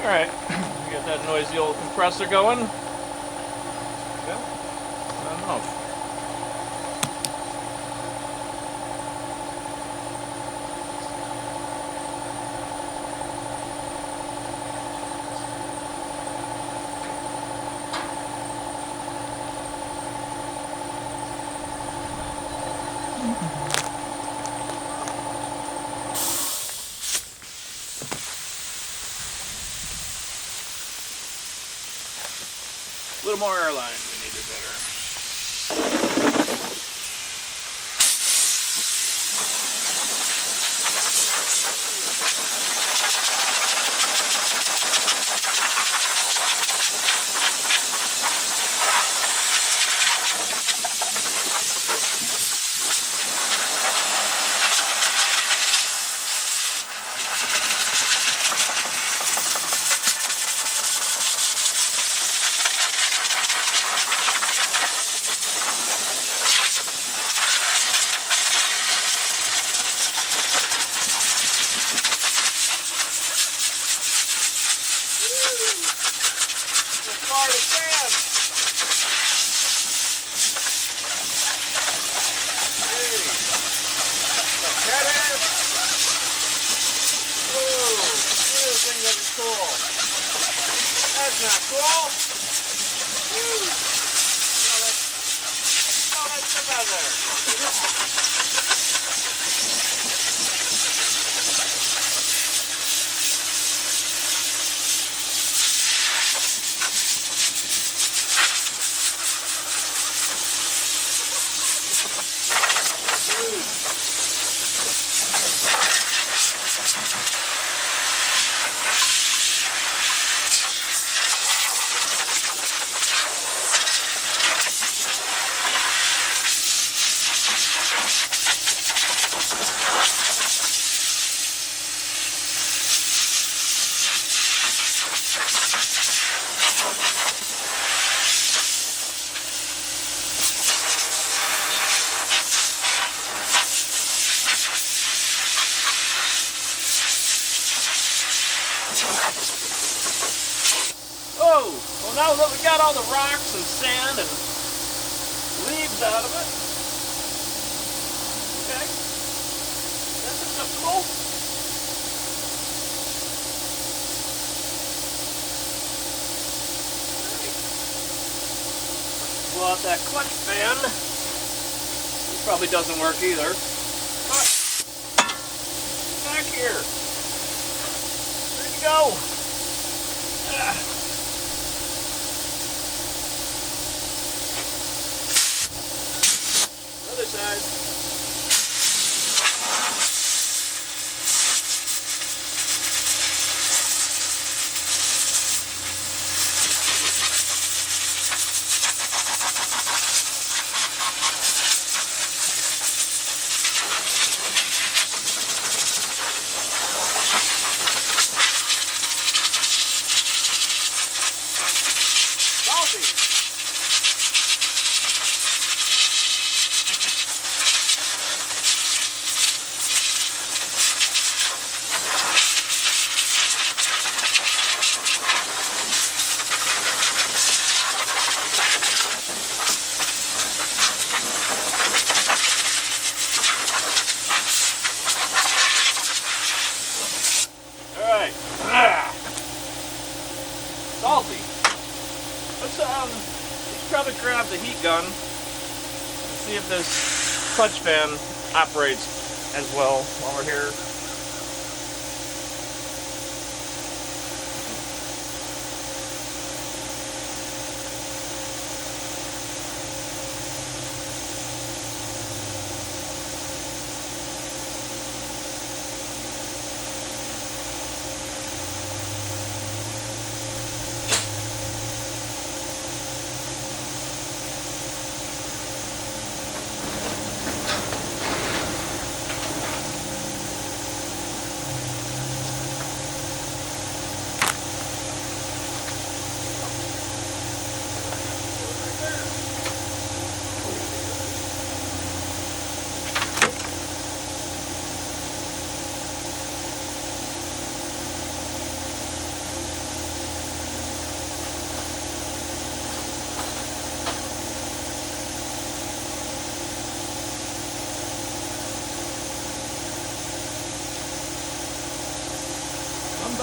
Alright, get that noisy old compressor going. Yeah, I don't know. A little more airline, we need it better. That's not cool. Woo. That's the feather. Oh, well now that we got all the rocks and sand and leaves out of it, okay, that's acceptable. Pull out that clutch fan. It probably doesn't work either. But back here. There you go. Other side. Salty. Let's probably grab the heat gun and see if this clutch fan operates as well while we're here.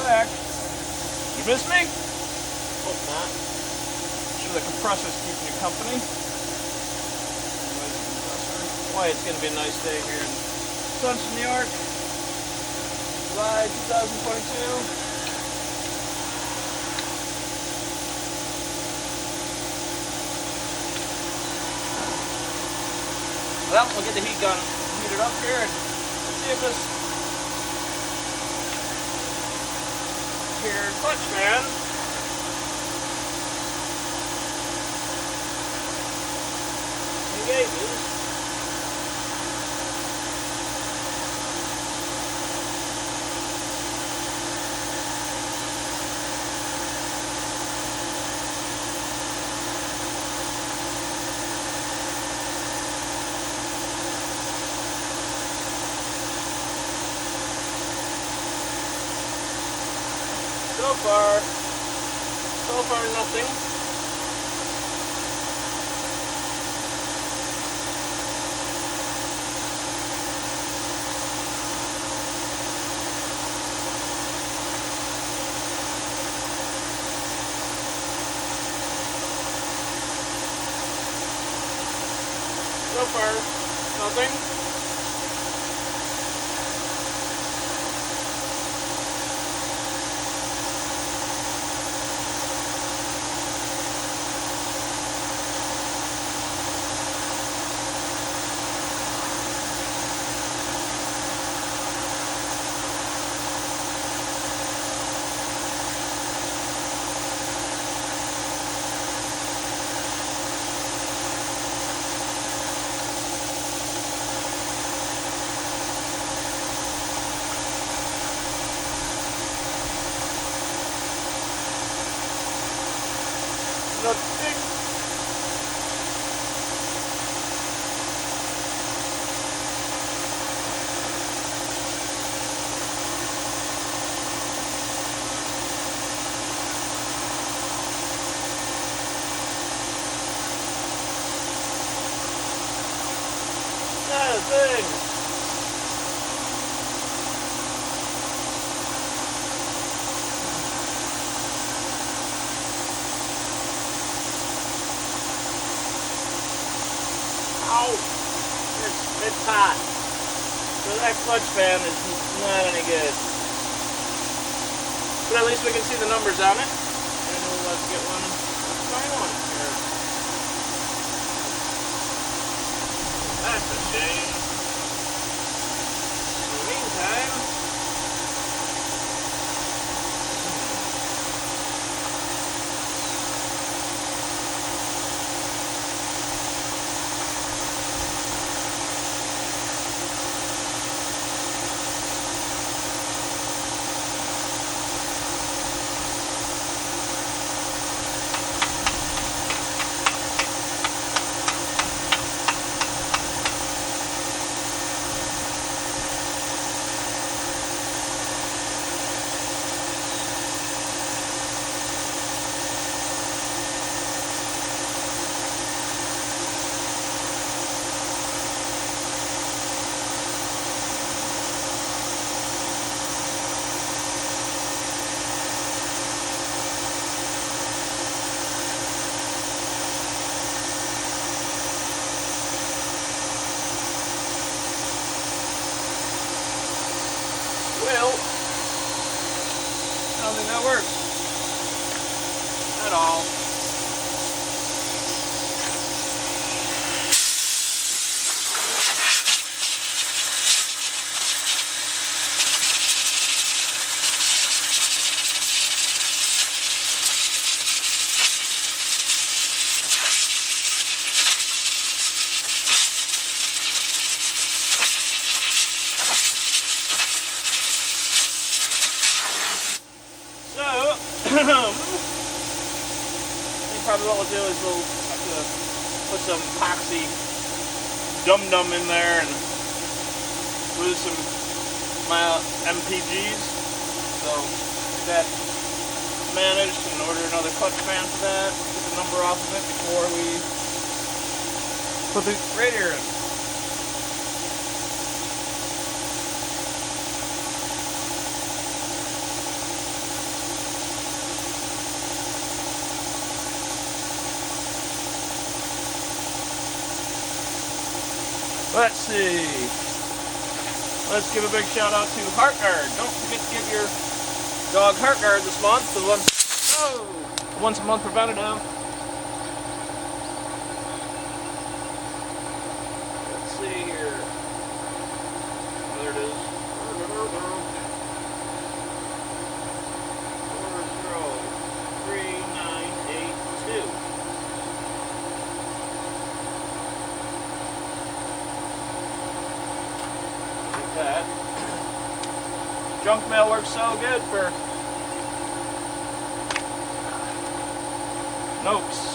back. You miss me? Hope not. Sure the compressor's keeping you company. Boy, it's gonna be a nice day here in Sunshine, New York. July 2022. Well, we'll get the heat gun heated up here and see if this here clutch fan engages. So far nothing. So far nothing. Nothing. Ow! It's hot. So that clutch fan is not any good. But at least we can see the numbers on it. And let's get one. Let's find one here. That's a shame. In the meantime, well, I don't think that works at all. Probably what we'll do is we'll have to put some epoxy dum-dum in there and lose some my MPGs. So get that managed and order another clutch fan for that. Get the number off of it before we put the radiator in. Let's see. Let's give a big shout out to HeartGuard. Don't forget to give your dog HeartGuard this month. The once a month preventative. Let's see here. There it is. 403982. That. Junk mail works so good for notes.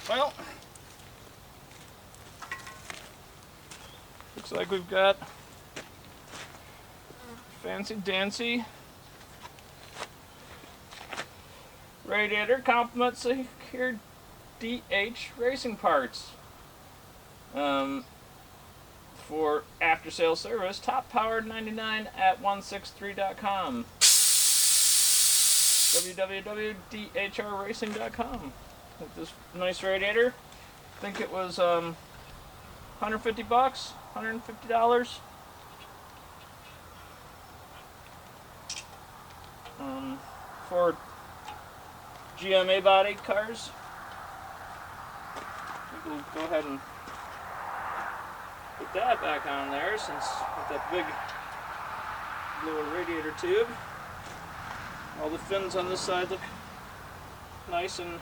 Well, looks like we've got fancy dancy radiator, compliments here DH Racing Parts. For after sales service, top powered 99 at 163.com. www.dhrracing.com. With this nice radiator, I think it was $150, $150. For GMA body cars. We'll go ahead and put that back on there, since with that big lower radiator tube, all the fins on this side look nice and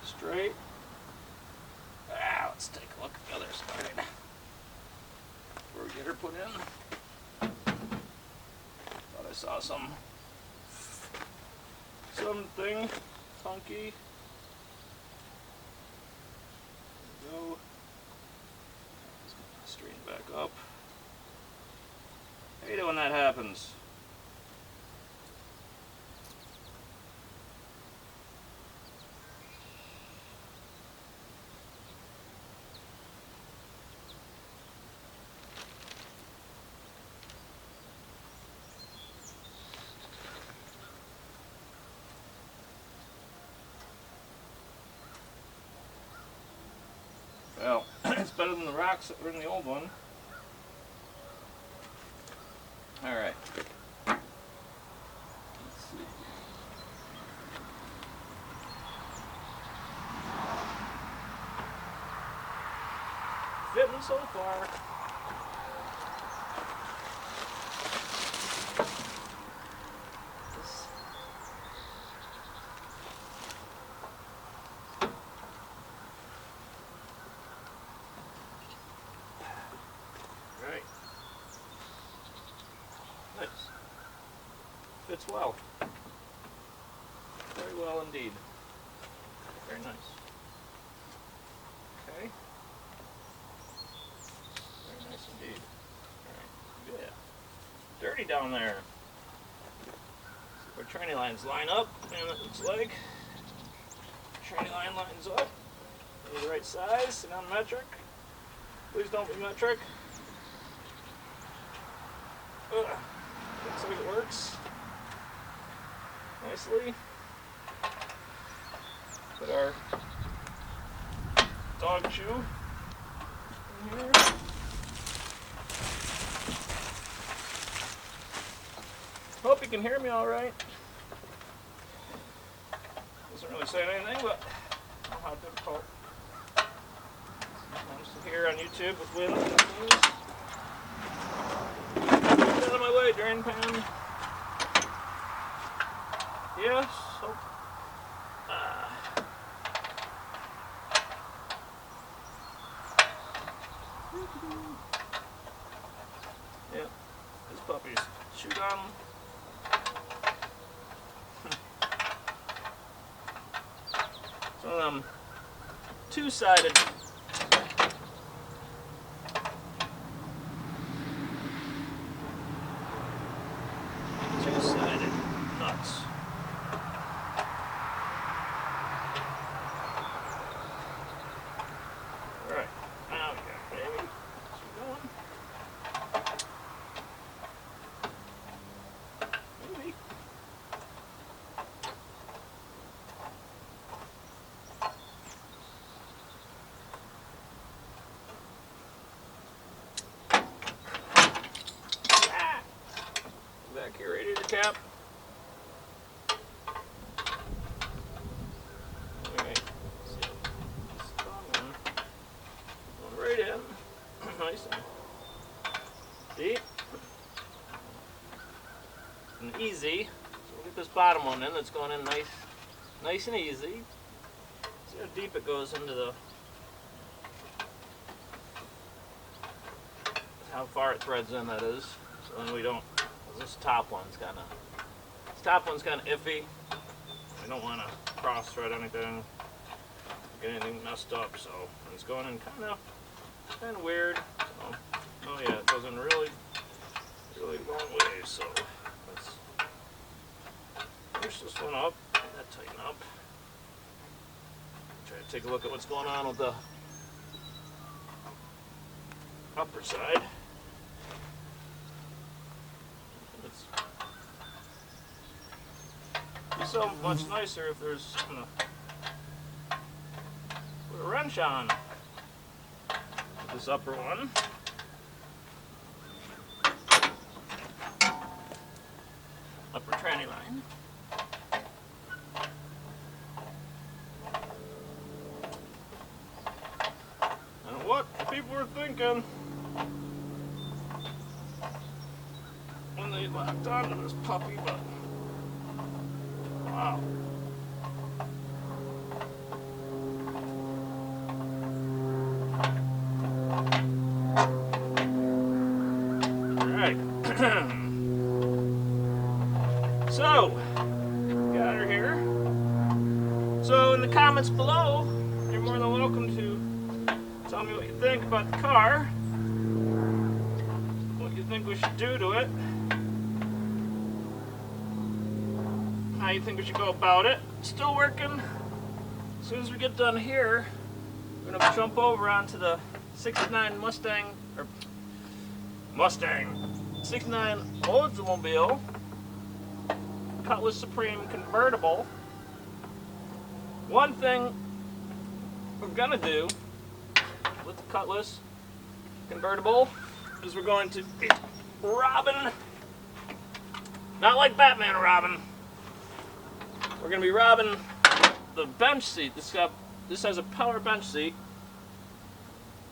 straight. Let's take a look at the other side before we get her put in. Thought I saw something funky. There we go. Just gonna straighten back up. How you doing when that happens? Well, it's better than the rocks that were in the old one. Alright. Let's see. Fitting so far. Fits well. Very well indeed. Very nice. Okay. Very nice indeed. Alright, yeah. Dirty down there. Our tranny lines line up, and it looks like tranny line lines up. The right size, and on metric. Please don't be metric. Looks like it works nicely. Put our dog chew in here. Hope you can hear me all right. Doesn't really say anything, but I don't know how difficult. I'm just here on YouTube with wind and things. Get out of my way, drain pan. Yes. Oh. Yep. This puppy's chewed on. So two-sided nuts. Alright, now we got it, baby. Keep going. Maybe. Back here, radiator cap. Alright, so this one going right in. Nice and deep and easy. So we'll get this bottom one in. That's going in nice and easy. See how deep it goes into the, how far it threads in, that is. So then we don't. This top one's kind of iffy. I don't want to cross thread anything, get anything messed up. So it's going in kind of weird. So, oh yeah, it goes in really long way. So let's push this one up, get that tighten up. Try to take a look at what's going on with the upper side. It'd be so much nicer if there's put a wrench on this upper one. Upper tranny line. And what people were thinking when they locked onto this puppy, but wow. Alright. So, got her here. So, in the comments below, you're more than welcome to tell me what you think about the car, what you think we should do to it, how you think we should go about it. Still working. As soon as we get done here, we're going to jump over onto the 69 Mustang 69 Oldsmobile Cutlass Supreme convertible. One thing we're going to do with the Cutlass convertible is we're going to be robbing, not like Batman robbing. We're going to be robbing the bench seat. This has a power bench seat.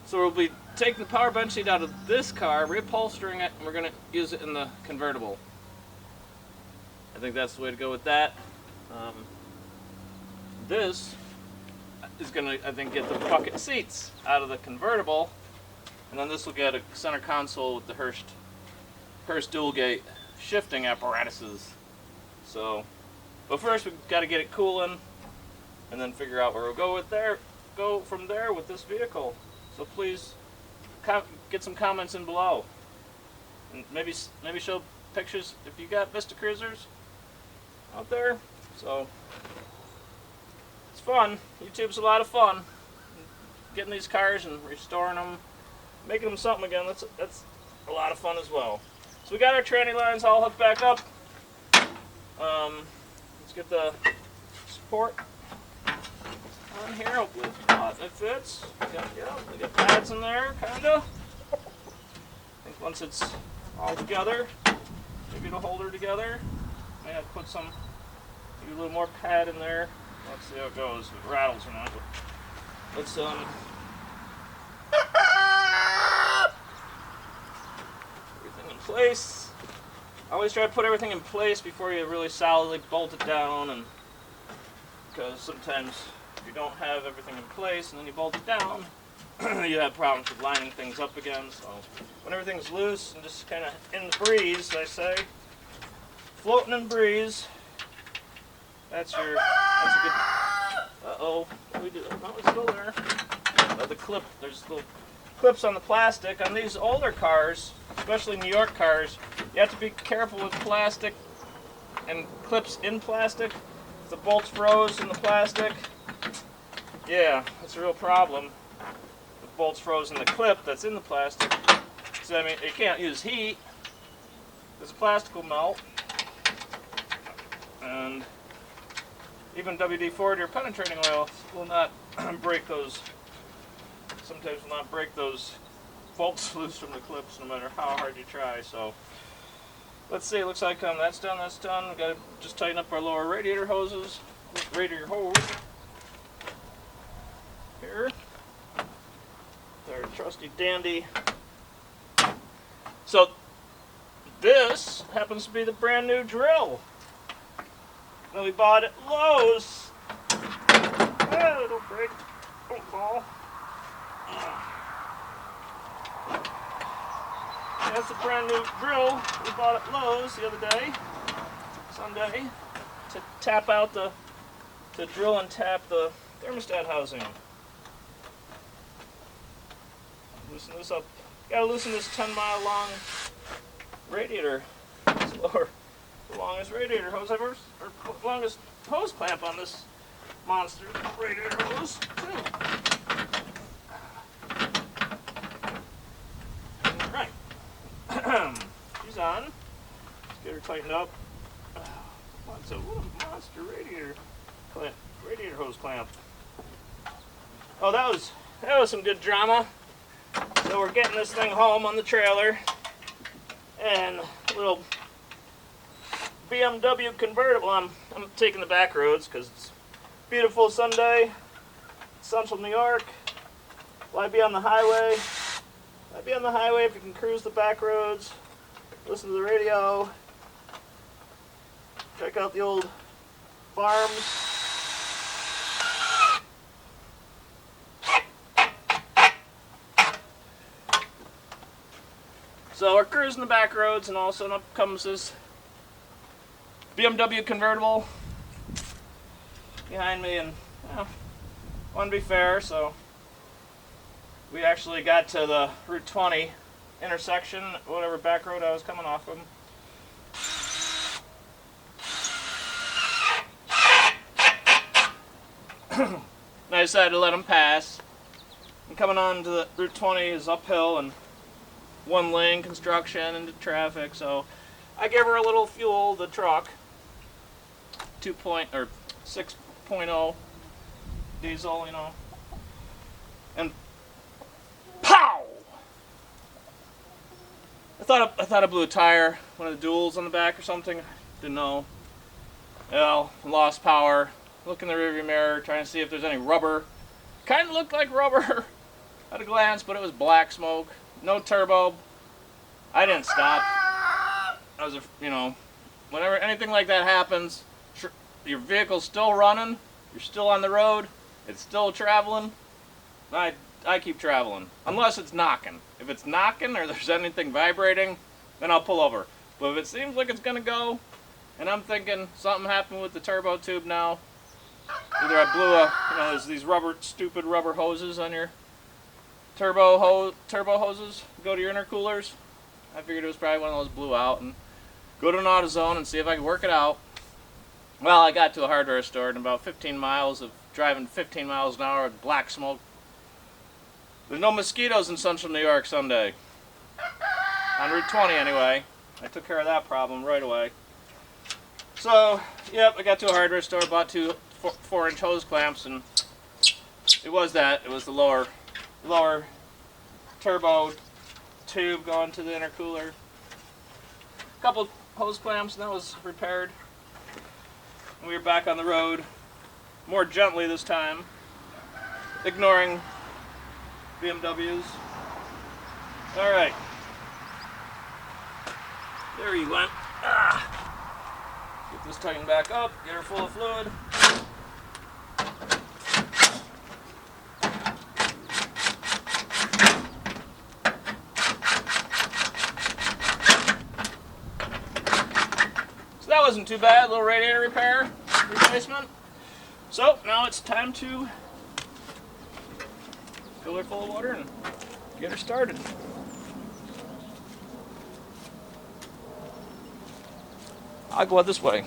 So we'll be taking the power bench seat out of this car, reupholstering it, and we're going to use it in the convertible. I think that's the way to go with that. This is going to, I think, get the bucket seats out of the convertible. And then this will get a center console with the Hurst dual gate shifting apparatuses. So, but first we've got to get it cooling, and then figure out where we'll go from there with this vehicle. So please get some comments in below, and maybe show pictures if you got Vista Cruisers out there. So it's fun. YouTube's a lot of fun. Getting these cars and restoring them, making them something again. That's a lot of fun as well. So we got our tranny lines all hooked back up. Let's get the support on here. Hopefully it fits. We got pads in there, kinda. I think once it's all together, maybe it'll hold her together. May have to put maybe a little more pad in there. Let's see how it goes, if it rattles or not. Let's everything in place. I always try to put everything in place before you really solidly bolt it down, and because sometimes if you don't have everything in place and then you bolt it down, you have problems with lining things up again. So when everything's loose and just kind of in the breeze, I say, floating in breeze, that's a good. Uh-oh. What do we do? No, it's still there. The clip, there's little clips on the plastic. On these older cars, especially New York cars, you have to be careful with plastic and clips in plastic. The bolts froze in the plastic. Yeah, that's a real problem. The bolts froze in the clip that's in the plastic. So I mean, you can't use heat because the plastic will melt. And even WD-40 or penetrating oil will not break those. Sometimes will not break those bolts loose from the clips, no matter how hard you try. So let's see. It looks like that's done. That's done. We got to just tighten up our lower radiator hoses. Radiator hose here. Our trusty dandy. So this happens to be the brand new drill that we bought at Lowe's. Oh, don't break. Don't fall. That's a brand new drill we bought at Lowe's the other day, Sunday, to tap out to drill and tap the thermostat housing. Loosen this up. Gotta loosen this 10-mile long radiator. It's the longest radiator hose I've ever, or longest hose clamp on this monster radiator hose too. Alright. She's on. Let's get her tightened up. What a monster radiator hose clamp. Oh, that was some good drama. So we're getting this thing home on the trailer, and a little BMW convertible. I'm taking the back roads because it's a beautiful Sunday, central New York. Why be on the highway? Why be on the highway if you can cruise the back roads, listen to the radio, check out the old farms. So we're cruising the back roads, and all of a sudden up comes this BMW convertible behind me, and I want to be fair, so we actually got to the Route 20 intersection, whatever back road I was coming off of. And I decided to let him pass. And coming on to the Route 20 is uphill and one lane construction into traffic, so I gave her a little fuel, the truck, 6.0 diesel, you know, and pow! I thought I blew a tire, one of the duals on the back or something. Didn't know. Well, lost power. Look in the rearview mirror, trying to see if there's any rubber. Kind of looked like rubber at a glance, but it was black smoke. No turbo. I didn't stop. I was, whenever anything like that happens, your vehicle's still running, you're still on the road, it's still traveling. I keep traveling, unless it's knocking. If it's knocking or there's anything vibrating, then I'll pull over. But if it seems like it's gonna go, and I'm thinking something happened with the turbo tube now, either I blew there's these stupid rubber hoses on your turbo hoses go to your intercoolers. I figured it was probably one of those blew out, and go to an AutoZone and see if I could work it out. Well, I got to a hardware store, and about 15 miles of driving 15 miles an hour with black smoke. There's no mosquitoes in central New York Sunday. On Route 20 anyway. I took care of that problem right away. So, yep, I got to a hardware store, bought two 4-inch hose clamps, and it was that. It was the lower turbo tube going to the intercooler. A couple hose clamps, and that was repaired. And we were back on the road, more gently this time, ignoring BMWs. All right, there you went. Get this tightened back up, get her full of fluid. That wasn't too bad. A little radiator replacement. So now it's time to fill her full of water and get her started. I'll go out this way.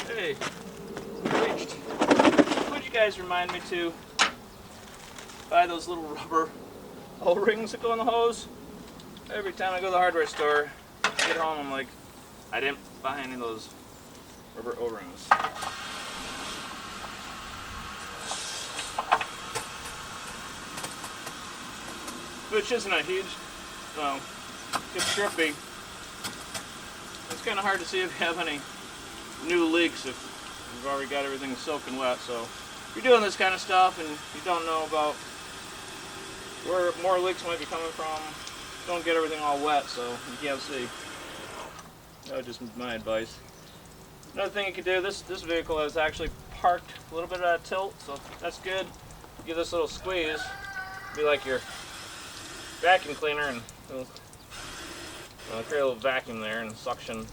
Hey, we reached. Would you guys remind me to buy those little rubber O-rings that go in the hose? Every time I go to the hardware store, get home, I'm like, I didn't buy any of those rubber O-rings. Which isn't a huge, well, it's trippy. It's kind of hard to see if you have any new leaks if you've already got everything soaking wet. So if you're doing this kind of stuff and you don't know about where more leaks might be coming from, don't get everything all wet so you can't see. That was just my advice. Another thing you can do, this vehicle is actually parked a little bit at a tilt, so that's good. Give this little squeeze, be like your vacuum cleaner, and it'll create a little vacuum there and suction.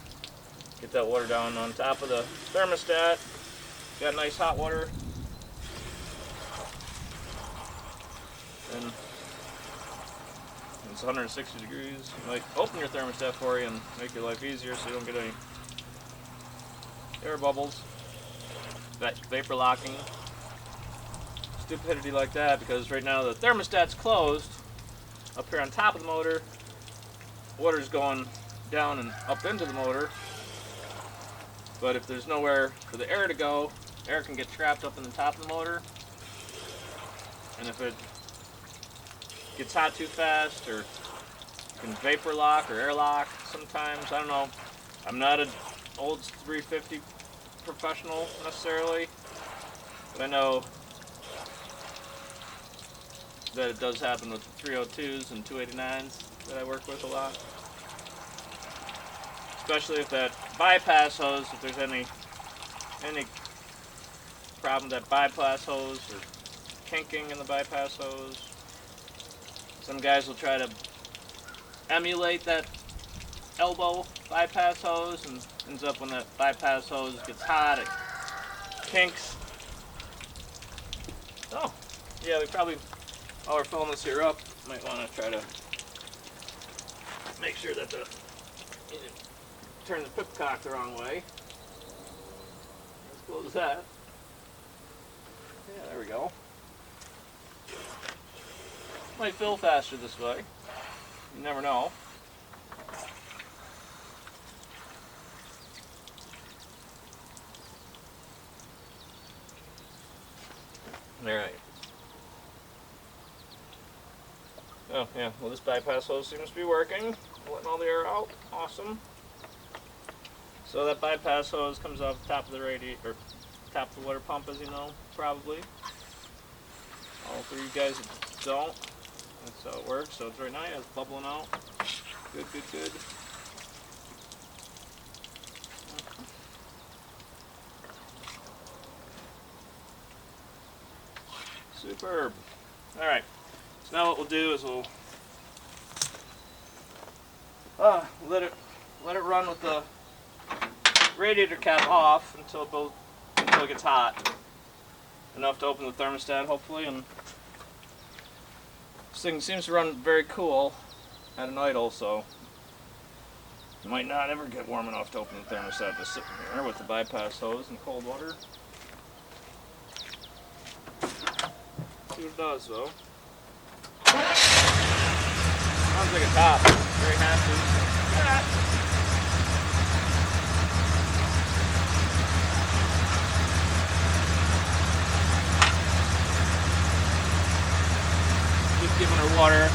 Get that water down on top of the thermostat. Got nice hot water. And it's 160 degrees. It might open your thermostat for you and make your life easier so you don't get any air bubbles. That vapor locking. Stupidity like that, because right now the thermostat's closed. Up here on top of the motor, water's going down and up into the motor. But if there's nowhere for the air to go, air can get trapped up in the top of the motor. And if it gets hot too fast, or you can vapor lock or air lock sometimes, I don't know. I'm not an old 350 professional necessarily, but I know that it does happen with the 302s and 289s that I work with a lot. Especially if that bypass hose, if there's any problem with that bypass hose or kinking in the bypass hose. Some guys will try to emulate that elbow bypass hose, and ends up when that bypass hose gets hot, it kinks. Oh, yeah, we probably, while we're filling this here up, might want to try to make sure that turn the pip cock the wrong way. Let's close that. Yeah, there we go. Might fill faster this way. You never know. Alright. Oh, yeah, well, this bypass hose seems to be working. Letting all the air out. Awesome. So that bypass hose comes off the top of the radiator, or top of the water pump, as you know, probably. All for you guys that don't, that's how it works. So it's right now, it's bubbling out. Good, good, good. Superb. Alright, so now what we'll do is we'll let it run with the radiator cap off until it gets hot. Enough to open the thermostat, hopefully, and this thing seems to run very cool at an idle, so it might not ever get warm enough to open the thermostat just sitting here with the bypass hose and cold water. See what it does, though. Sounds like it's hot. Very happy. Just giving her water.